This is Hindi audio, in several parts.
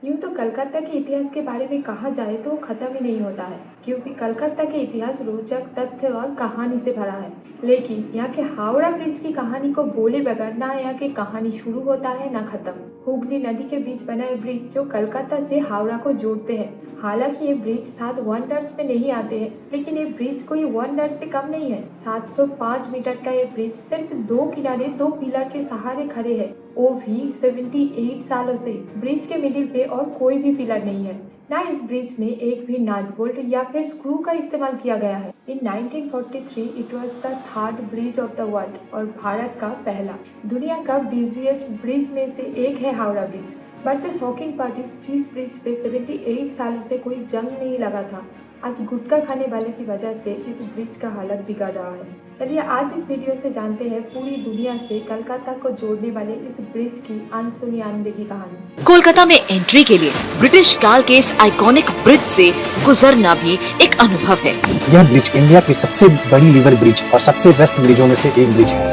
यूँ तो कलकत्ता के इतिहास के बारे में कहा जाए तो खत्म ही नहीं होता है, क्योंकि कलकत्ता के इतिहास रोचक तथ्य और कहानी से भरा है। लेकिन यहाँ के हावड़ा ब्रिज की कहानी को बोले बगैर ना यहाँ की कहानी शुरू होता है ना खत्म। हुगली नदी के बीच बना ये ब्रिज जो कलकत्ता से हावड़ा को जोड़ते हैं। हालांकि ये ब्रिज 7 वंडर्स में नहीं आते हैं, लेकिन ये ब्रिज कोई वंडर से कम नहीं है। 705 मीटर का ये ब्रिज सिर्फ दो किनारे दो पिलर के सहारे खड़े है, वो भी 78 सालों से। ब्रिज के मिडिल पे और कोई भी पिलर नहीं है, ना इस ब्रिज में एक भी नट बोल्ट या फिर स्क्रू का इस्तेमाल किया गया है। इन 1943 it was the third bridge of the world और भारत का पहला। दुनिया का बिजिएस्ट ब्रिज में से एक है Howrah bridge. But the shocking part is जिस ब्रिज पे 78 सालों से कोई जंग नहीं लगा था, आज गुटखा खाने वाले की वजह से इस ब्रिज का हालत बिगड़ रहा है। चलिए आज इस वीडियो से जानते हैं पूरी दुनिया से कलकत्ता को जोड़ने वाले इस ब्रिज की अनसुनी अनदेखी कहानी। कोलकाता में एंट्री के लिए ब्रिटिश काल के इस आइकॉनिक ब्रिज से गुजरना भी एक अनुभव है। यह ब्रिज इंडिया की सबसे बड़ी रिवर ब्रिज और सबसे बेस्ट ब्रिजों में से एक ब्रिज है।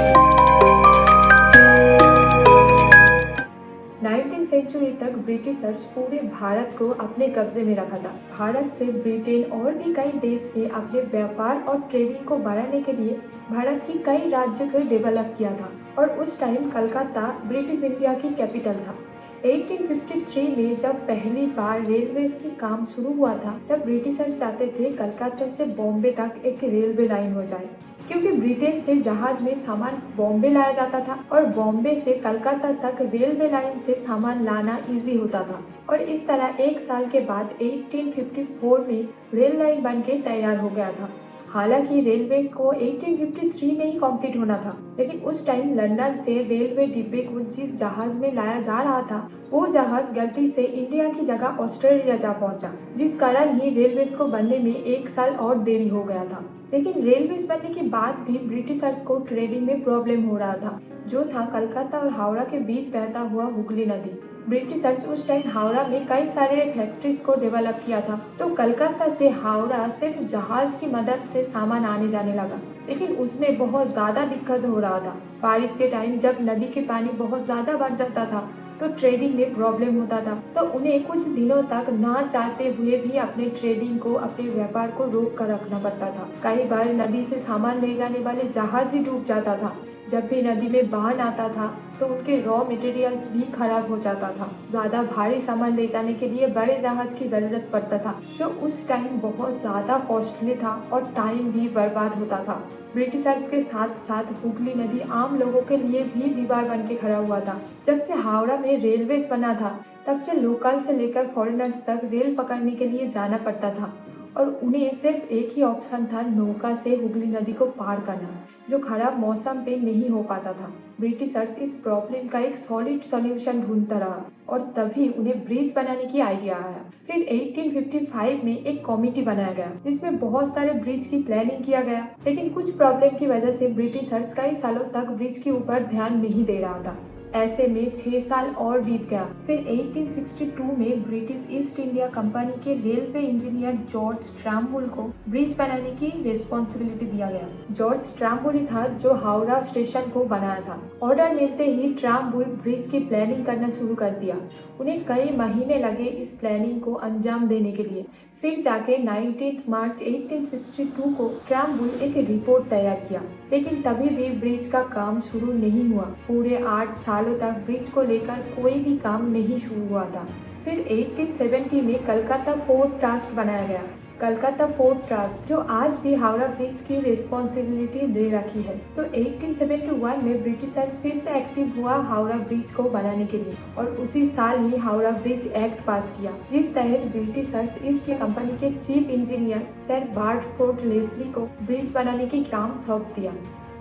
19वीं सेंचुरी तक ब्रिटिशर्स पूरे भारत को अपने कब्जे में रखा था। भारत से ब्रिटेन और भी कई देश ने अपने व्यापार और ट्रेडिंग को बढ़ाने के लिए भारत की कई राज्यों को डेवलप किया था और उस टाइम कलकत्ता ब्रिटिश इंडिया की कैपिटल था। 1853 में जब पहली बार रेलवे की काम शुरू हुआ था, तब ब्रिटिशर्स चाहते थे कलकत्ता से बॉम्बे तक एक रेलवे लाइन हो जाए, क्योंकि ब्रिटेन से जहाज में सामान बॉम्बे लाया जाता था और बॉम्बे से कलकत्ता तक रेलवे लाइन से सामान लाना इजी होता था। और इस तरह एक साल के बाद 1854 में रेल लाइन बनके तैयार हो गया था। हालांकि रेलवे को 1853 में ही कंप्लीट होना था, लेकिन उस टाइम लंदन से रेलवे डिब्बे को जिस जहाज में लाया जा रहा था, वो जहाज गलती से इंडिया की जगह ऑस्ट्रेलिया जा पहुंचा, जिस कारण ही रेलवे को बनने में एक साल और देरी हो गया था। लेकिन रेलवे बनने के बाद भी ब्रिटिशर्स को ट्रेडिंग में प्रॉब्लम हो रहा था, जो था कलकत्ता और हावड़ा के बीच बहता हुआ हुगली नदी। ब्रिटिशर्स उस टाइम हावड़ा में कई सारे फैक्ट्रीज को डेवलप किया था, तो कलकत्ता से हावड़ा सिर्फ जहाज की मदद से सामान आने जाने लगा, लेकिन उसमें बहुत ज्यादा दिक्कत हो रहा था। बारिश के टाइम जब नदी के पानी बहुत ज्यादा बढ़ जाता था, तो ट्रेडिंग में प्रॉब्लम होता था, तो उन्हें कुछ दिनों तक ना चाहते हुए भी अपने ट्रेडिंग को, अपने व्यापार को रोक कर रखना पड़ता था। कई बार नदी से सामान ले जाने वाले जहाज ही डूब जाता था। जब भी नदी में बाढ़ आता था, तो उनके रॉ मटेरियल्स भी खराब हो जाता था। ज्यादा भारी सामान ले जाने के लिए बड़े जहाज की जरूरत पड़ता था, जो उस टाइम बहुत ज्यादा कॉस्टली था और टाइम भी बर्बाद होता था। ब्रिटिशर्स के साथ साथ हुगली नदी आम लोगों के लिए भी दीवार बन के खड़ा हुआ था। जब से हावड़ा में रेलवे बना था, तब से लोकल से लेकर फॉरेनर्स तक रेल पकड़ने के लिए जाना पड़ता था और उन्हें सिर्फ एक ही ऑप्शन था, नौका से हुगली नदी को पार करना, जो खराब मौसम पे नहीं हो पाता था। ब्रिटिशर्स इस प्रॉब्लम का एक सॉलिड सॉल्यूशन ढूंढता रहा और तभी उन्हें ब्रिज बनाने की आइडिया आया। फिर 1855 में एक कमेटी बनाया गया, जिसमें बहुत सारे ब्रिज की प्लानिंग किया गया, लेकिन कुछ प्रॉब्लम की वजह से ब्रिटिशर्स कई सालों तक ब्रिज के ऊपर ध्यान नहीं दे रहा था। ऐसे में 6 साल और बीत गया। फिर 1862 में ब्रिटिश ईस्ट इंडिया कंपनी के रेलवे इंजीनियर जॉर्ज ट्राम्बुल को ब्रिज बनाने की रिस्पॉन्सिबिलिटी दिया गया। जॉर्ज ट्राम्बुल ही था जो हावड़ा स्टेशन को बनाया था। ऑर्डर मिलते ही ट्राम्बुल ब्रिज की प्लानिंग करना शुरू कर दिया। उन्हें कई महीने लगे इस प्लानिंग को अंजाम देने के लिए। फिर जाके 19 मार्च 1862 को ट्राम्बुल एक रिपोर्ट तैयार किया, लेकिन तभी भी ब्रिज का काम शुरू नहीं हुआ। पूरे 8 सालों तक ब्रिज को लेकर कोई भी काम नहीं शुरू हुआ था। फिर 1870 में कलकत्ता पोर्ट ट्रस्ट बनाया गया। कलकत्ता पोर्ट ट्रस्ट, जो आज भी हावड़ा ब्रिज की रिस्पॉन्सिबिलिटी दे रखी है। तो 1871 में ब्रिटिशर्स फिर से एक्टिव हुआ हावड़ा ब्रिज को बनाने के लिए और उसी साल ही हावड़ा ब्रिज एक्ट पास किया, जिस तहत ब्रिटिशर्स ईस्ट इंडिया कंपनी के चीफ इंजीनियर सर बार्टफोर्ड लेस्ली को ब्रिज बनाने की काम सौंप दिया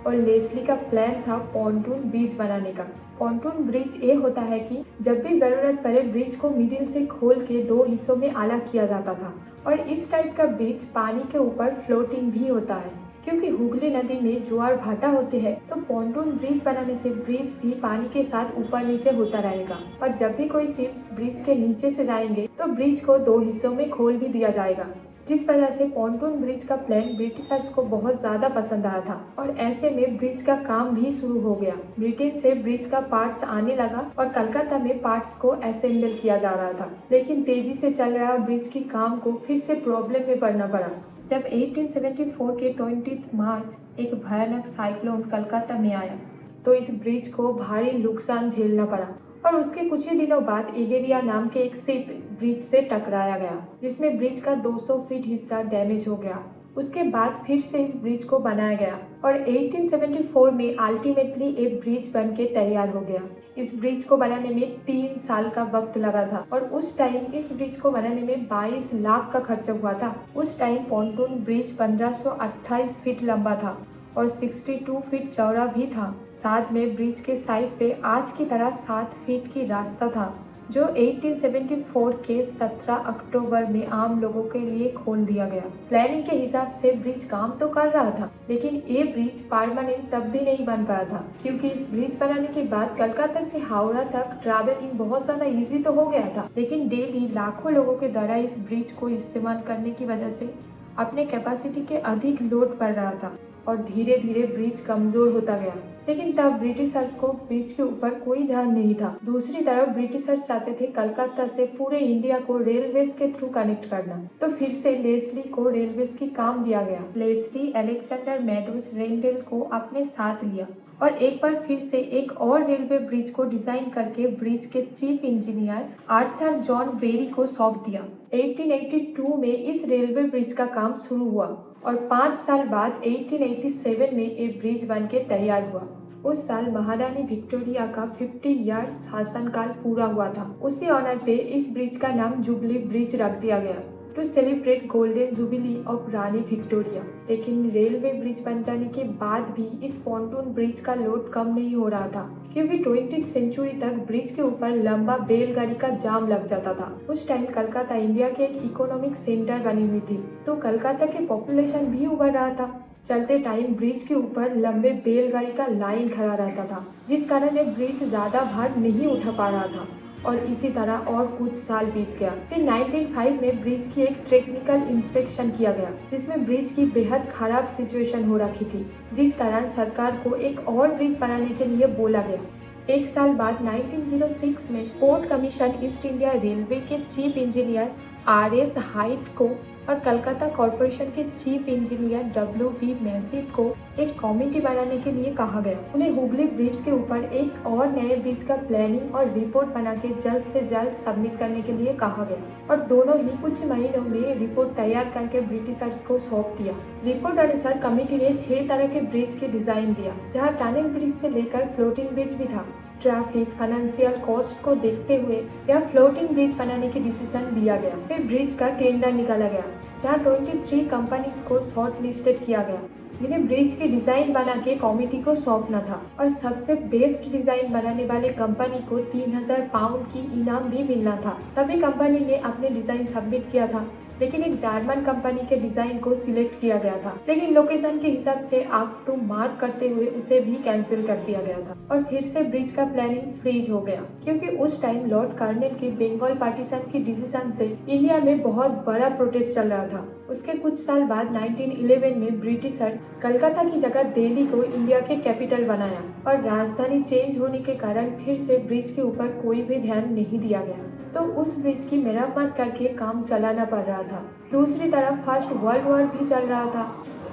और लेस्ली का प्लान था पॉन्टून ब्रिज बनाने का। पॉन्टून ब्रिज ये होता है कि जब भी जरूरत पड़े ब्रिज को मिडिल से खोल के 2 हिस्सों में अलग किया जाता था और इस टाइप का ब्रिज पानी के ऊपर फ्लोटिंग भी होता है। क्योंकि हुगली नदी में ज्वार भाटा होते हैं, तो पॉन्टून ब्रिज बनाने से ब्रिज भी पानी के साथ ऊपर नीचे होता रहेगा और जब भी कोई शिप ब्रिज के नीचे से जाएंगे तो ब्रिज को 2 हिस्सों में खोल भी दिया जाएगा, जिस वजह से पॉन्टून ब्रिज का प्लान ब्रिटिशर्स को बहुत ज्यादा पसंद आया था और ऐसे में ब्रिज का काम भी शुरू हो गया। ब्रिटेन से ब्रिज का पार्ट्स आने लगा और कलकत्ता में पार्ट्स को असेंबल किया जा रहा था, लेकिन तेजी से चल रहा ब्रिज के काम को फिर से प्रॉब्लम में पड़ना पड़ा। जब 1874 के 20 मार्च एक भयानक साइक्लोन कलकत्ता में आया तो इस ब्रिज को भारी नुकसान झेलना पड़ा और उसके कुछ ही दिनों बाद एगेरिया नाम के एक शिप ब्रिज से टकराया गया, जिसमें ब्रिज का 200 फीट हिस्सा डैमेज हो गया। उसके बाद फिर से इस ब्रिज को बनाया गया और 1874 में अल्टीमेटली एक ब्रिज बन के तैयार हो गया। इस ब्रिज को बनाने में 3 साल का वक्त लगा था और उस टाइम इस ब्रिज को बनाने में 22 लाख का खर्चा हुआ था। उस टाइम पॉन्टून ब्रिज 1528 फीट लंबा था और 62 फीट चौड़ा भी था। साथ में ब्रिज के साइड पे आज की तरह 7 फीट की रास्ता था, जो 1874 के 17 अक्टूबर में आम लोगों के लिए खोल दिया गया। प्लानिंग के हिसाब से ब्रिज काम तो कर रहा था, लेकिन ये ब्रिज परमानेंट तब भी नहीं बन पाया था, क्योंकि इस ब्रिज बनाने के बाद कलकत्ता से हावड़ा तक ट्रैवलिंग बहुत ज्यादा इजी तो हो गया था, लेकिन डेली लाखों लोगों के द्वारा इस ब्रिज को इस्तेमाल करने की वजह से अपने कैपेसिटी के अधिक लोड पड़ रहा था और धीरे धीरे ब्रिज कमजोर होता गया। लेकिन तब ब्रिटिशर्स को ब्रिज के ऊपर कोई ध्यान नहीं था। दूसरी तरफ ब्रिटिशर्स चाहते थे कलकत्ता से पूरे इंडिया को रेलवेज के थ्रू कनेक्ट करना, तो फिर से लेस्ली को रेलवेज की काम दिया गया। लेस्ली अलेक्जेंडर मेडोज रेंडेल को अपने साथ लिया और एक बार फिर से एक और रेलवे ब्रिज को डिजाइन करके ब्रिज के chief engineer Arthur John Berry को सौंप दिया। 1882 में इस रेलवे ब्रिज का काम शुरू हुआ और 5 साल बाद 1887 में ये ब्रिज बन के तैयार हुआ। उस साल महारानी विक्टोरिया का 50 ईयर्स शासनकाल पूरा हुआ था। उसी ऑनर पे इस ब्रिज का नाम जुबली ब्रिज रख दिया गया to celebrate golden jubilee of रानी विक्टोरिया। लेकिन रेलवे ब्रिज बन जाने के बाद भी इस पॉन्टून ब्रिज का लोड कम नहीं हो रहा था, क्योंकि 20वीं सेंचुरी तक ब्रिज के ऊपर लंबा बैलगाड़ी का जाम लग जाता था। उस टाइम कलकत्ता इंडिया के एक इकोनॉमिक सेंटर बनी हुई थी, तो कलकत्ता की पॉपुलेशन भी उभर रहा था। चलते टाइम ब्रिज के ऊपर लंबे बैलगाड़ी का लाइन खड़ा रहता था, जिस कारण ये ब्रिज ज्यादा भार नहीं उठा पा रहा था और इसी तरह और कुछ साल बीत गया। फिर 1905 में ब्रिज की एक टेक्निकल इंस्पेक्शन किया गया, जिसमें ब्रिज की बेहद खराब सिचुएशन हो रखी थी, जिस कारण सरकार को एक और ब्रिज बनाने के लिए बोला गया। एक साल बाद 1906 में port commission east India railway के चीफ इंजीनियर RS हाइट को और कलकत्ता कॉरपोरेशन के चीफ इंजीनियर WB मैसिव को एक कमेटी बनाने के लिए कहा गया। उन्हें हुबली ब्रिज के ऊपर एक और नए ब्रिज का प्लानिंग और रिपोर्ट बना के जल्द से जल्द सबमिट करने के लिए कहा गया और दोनों ही कुछ महीनों में रिपोर्ट तैयार करके ब्रिटिशर्स को सौंप दिया। रिपोर्ट अनुसार कमेटी ने 6 तरह के ब्रिज के डिजाइन दिया, जहाँ टनल ब्रिज से लेकर फ्लोटिंग ब्रिज भी था। ट्रैफिक फाइनेंशियल कॉस्ट को देखते हुए यह फ्लोटिंग ब्रिज बनाने की डिसीजन लिया गया। फिर ब्रिज का टेंडर निकाला गया, जहां 23 कंपनीज को शॉर्ट लिस्टेड किया गया, जिन्हें ब्रिज की डिजाइन बना के कमेटी को सौंपना था और सबसे बेस्ट डिजाइन बनाने वाले कंपनी को 3000 पाउंड की इनाम भी मिलना था। सभी कंपनी ने अपने डिजाइन सबमिट किया था, लेकिन एक जर्मन कंपनी के डिजाइन को सिलेक्ट किया गया था, लेकिन लोकेशन के हिसाब से अप टू मार्क करते हुए उसे भी कैंसिल कर दिया गया था और फिर से ब्रिज का प्लानिंग फ्रीज हो गया, क्योंकि उस टाइम लॉर्ड कार्नेल के बंगाल पार्टीशन की डिसीजन से इंडिया में बहुत बड़ा प्रोटेस्ट चल रहा था। उसके कुछ साल बाद 1911 में ब्रिटिशर्स कलकत्ता की जगह दिल्ली को इंडिया के कैपिटल बनाया और राजधानी चेंज होने के कारण फिर से ब्रिज के ऊपर कोई भी ध्यान नहीं दिया गया, तो उस ब्रिज की मरम्मत करके काम चलाना पड़ रहा था। दूसरी तरफ फर्स्ट वर्ल्ड वॉर भी चल रहा था,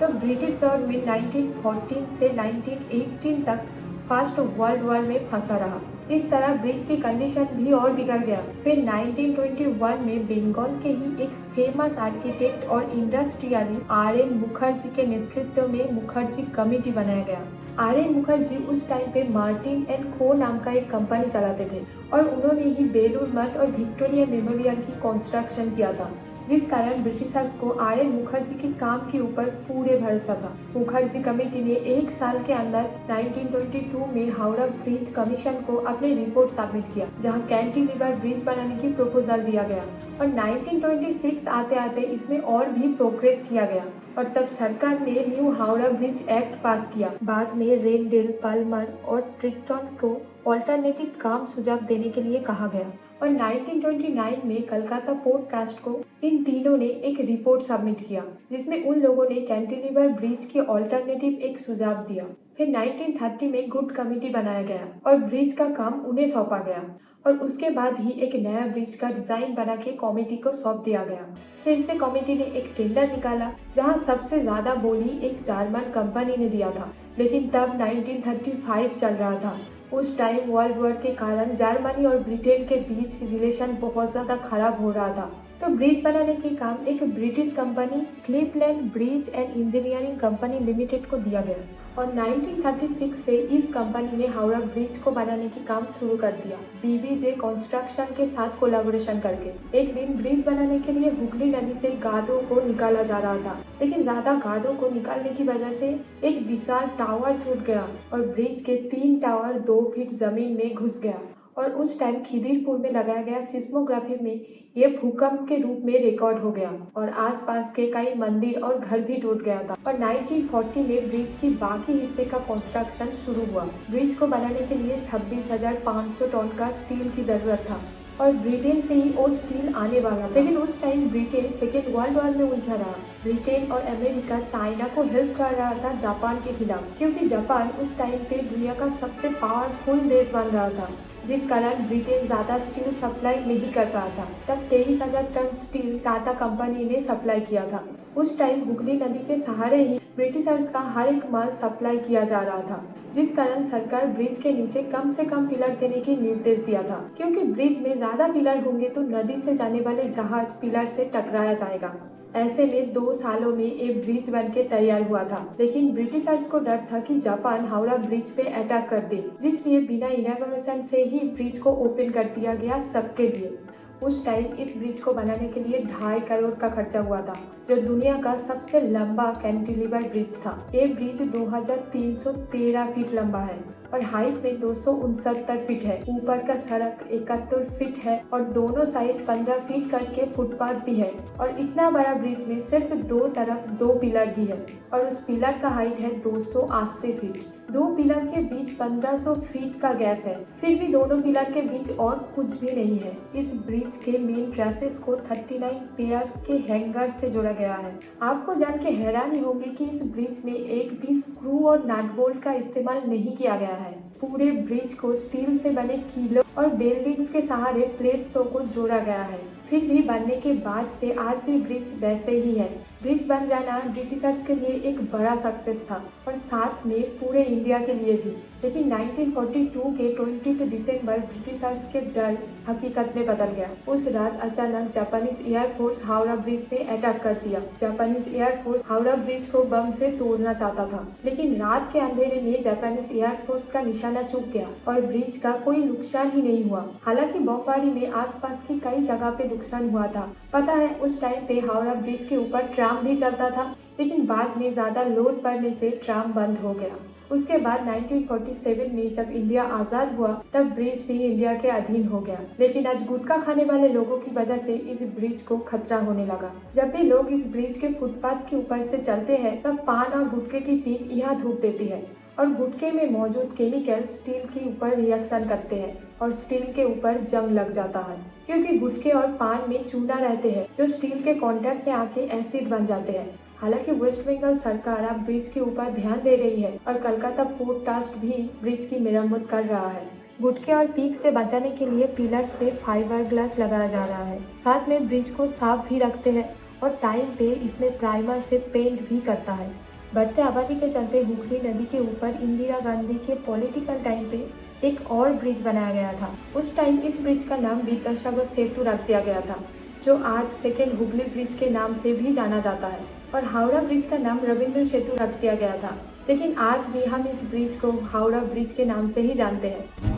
तो ब्रिटिश गवर्नमेंट 1914 से 1918 तक फर्स्ट वर्ल्ड वॉर में फंसा रहा। इस तरह ब्रिज की कंडीशन भी और बिगड़ गया। फिर 1921 में बंगाल के ही एक फेमस आर्किटेक्ट और इंडस्ट्रियलिस्ट RN मुखर्जी के नेतृत्व में मुखर्जी कमेटी बनाया गया। RN मुखर्जी उस टाइम पे मार्टिन एंड को नाम का एक कंपनी चलाते थे और उन्होंने ही बेलूर मठ और विक्टोरिया मेमोरियल की कंस्ट्रक्शन किया था, जिस कारण ब्रिटिशर्स को RN मुखर्जी के काम के ऊपर पूरे भरोसा था। मुखर्जी कमेटी ने 1 साल के अंदर 1922 में हावड़ा ब्रिज कमीशन को अपनी रिपोर्ट सबमिट किया, जहां कैंटिलीवर ब्रिज बनाने की प्रपोजल दिया गया और 1926 आते आते इसमें और भी प्रोग्रेस किया गया और तब सरकार ने न्यू हावड़ा ब्रिज एक्ट पास किया। बाद में रेनडेल, पाल्मर और ट्रिटन को ऑल्टरनेटिव काम सुझाव देने के लिए कहा गया और 1929 में कलकत्ता पोर्ट ट्रस्ट को इन तीनों ने एक रिपोर्ट सबमिट किया, जिसमें उन लोगों ने कैंटिलीवर ब्रिज के ऑल्टरनेटिव एक सुझाव दिया। फिर 1930 में गुड कमेटी बनाया गया और ब्रिज का काम उन्हें सौंपा गया और उसके बाद ही एक नया ब्रिज का डिजाइन बना के कमेटी को सौंप दिया गया। फिर से कमेटी ने एक टेंडर निकाला, जहां सबसे ज्यादा बोली एक जर्मन कंपनी ने दिया था, लेकिन तब 1935 चल रहा था। उस टाइम वर्ल्ड वॉर के कारण जर्मनी और ब्रिटेन के बीच रिलेशन बहुत ज्यादा खराब हो रहा था, तो ब्रिज बनाने के काम एक British company Cleveland bridge and engineering company limited को दिया गया और 1936 से इस कंपनी ने हावड़ा ब्रिज को बनाने की काम शुरू कर दिया, बीबीजे कंस्ट्रक्शन के साथ कोलैबोरेशन करके। एक दिन ब्रिज बनाने के लिए हुगली नदी से गादों को निकाला जा रहा था, लेकिन ज्यादा गादों को निकालने की वजह से एक विशाल टावर टूट गया और ब्रिज के 3 टावर 2 फीट जमीन में घुस गया और उस टाइम खिदिरपुर में लगाया गया सिस्मोग्राफी में ये भूकंप के रूप में रिकॉर्ड हो गया और आसपास के कई मंदिर और घर भी टूट गया था और 1940 में ब्रिज की बाकी हिस्से का कंस्ट्रक्शन शुरू हुआ। ब्रिज को बनाने के लिए 26,500 टन का स्टील की जरूरत था और ब्रिटेन से ही वो स्टील आने वाला था, लेकिन उस time Britain second world war में उलझा रहा। ब्रिटेन और अमेरिका चाइना को हेल्प कर रहा था जापान के खिलाफ, क्योंकि जापान उस टाइम पे दुनिया का सबसे पावरफुल देश बन रहा था, जिस कारण ब्रिटेन ज्यादा स्टील सप्लाई नहीं कर रहा था। तब 23,000 टन स्टील टाटा कंपनी ने सप्लाई किया था। उस टाइम हुगली नदी के सहारे ही ब्रिटिशर्स का हर एक माल सप्लाई किया जा रहा था, जिस कारण सरकार ब्रिज के नीचे कम से कम पिलर देने की निर्देश दिया था, क्योंकि ब्रिज में ज्यादा पिलर होंगे तो नदी से जाने वाले जहाज पिलर से टकराया जाएगा। ऐसे में 2 सालों में एक ब्रिज बनके तैयार हुआ था, लेकिन ब्रिटिशर्स को डर था कि जापान हावड़ा ब्रिज पे अटैक कर दे, जिसलिए बिना इनॉग्रेशन से ही ब्रिज को ओपन कर दिया गया सबके लिए। उस टाइम इस ब्रिज को बनाने के लिए 2.5 करोड़ का खर्चा हुआ था, जो दुनिया का सबसे लंबा कैंटिलीवर ब्रिज था। ये ब्रिज 2313 फीट लंबा है और हाइट में 269 फीट है। ऊपर का सड़क 71 फीट है और दोनों साइड 15 फीट करके फुटपाथ भी है और इतना बड़ा ब्रिज में सिर्फ 2 तरफ 2 पिलर ही है और उस पिलर का हाइट है 280 फीट। 2 पिलर के बीच 1500 फीट का गैप है, फिर भी दोनों पिलर के बीच और कुछ भी नहीं है। इस ब्रिज के मेन ट्रेसेस को 39 पेयर्स के हैंगर से जोड़ा गया है। आपको जान के हैरानी होगी कि इस ब्रिज में एक भी स्क्रू और नट बोल्ट का इस्तेमाल नहीं किया गया है। पूरे ब्रिज को स्टील से बने कीलों और बेल्डिंग्स के सहारे प्लेट्सों को जोड़ा गया है। फिर भी बनने के बाद से आज भी ब्रिज वैसे ही है। ब्रिज बन जाना ब्रिटिशर्स के लिए एक बड़ा सक्सेस था और साथ में पूरे इंडिया के लिए भी। लेकिन 1942 के 20 दिसंबर ब्रिटिशर्स के डर हकीकत में बदल गया। उस रात अचानक जापानीज एयरफोर्स हावड़ा ब्रिज पे अटैक कर दिया। जापानीज एयरफोर्स हावड़ा ब्रिज को बम से तोड़ना चाहता था, लेकिन रात के अंधेरे में जापानीज एयरफोर्स का निशाना चूक गया और ब्रिज का कोई नुकसान ही नहीं हुआ। हालांकि बमबारी में आसपास की कई जगह पे नुकसान हुआ था। पता है, उस टाइम पे हावड़ा ब्रिज के ऊपर ट्राम भी चलता था, लेकिन बाद में ज्यादा लोड पड़ने से ट्राम बंद हो गया। उसके बाद 1947 में जब इंडिया आजाद हुआ तब ब्रिज भी इंडिया के अधीन हो गया। लेकिन आज गुटखा खाने वाले लोगों की वजह से इस ब्रिज को खतरा होने लगा। जब भी लोग इस ब्रिज के फुटपाथ के ऊपर से चलते हैं तब पान और गुटखे की पीक यहाँ धूप देती है और गुटखे में मौजूद केमिकल स्टील के ऊपर रिएक्शन करते हैं और स्टील के ऊपर जंग लग जाता है, क्योंकि गुटखे और पान में चूना रहते हैं जो स्टील के कांटेक्ट में आके एसिड बन जाते हैं। हालांकि वेस्ट बंगाल सरकार अब ब्रिज के ऊपर ध्यान दे रही है और कलकत्ता पोर्ट ट्रस्ट भी ब्रिज की मरम्मत कर रहा है। गुटखे और पीक से बचाने के लिए पिलर से फाइबर ग्लास लगाया जा रहा है। साथ में ब्रिज को साफ भी रखते हैं और टाइम पे इसमें प्राइमर से पेंट भी करता है। बढ़ते आबादी के चलते हुगली नदी के ऊपर इंदिरा गांधी के पॉलिटिकल टाइम पे एक और ब्रिज बनाया गया था। उस टाइम इस ब्रिज का नाम विद्यासागर सेतु रख दिया गया था, जो आज सेकेंड हुगली ब्रिज के नाम से भी जाना जाता है और हावड़ा ब्रिज का नाम रविंद्र सेतु रख दिया गया था। लेकिन आज भी हम इस ब्रिज को हावड़ा ब्रिज के नाम से ही जानते हैं।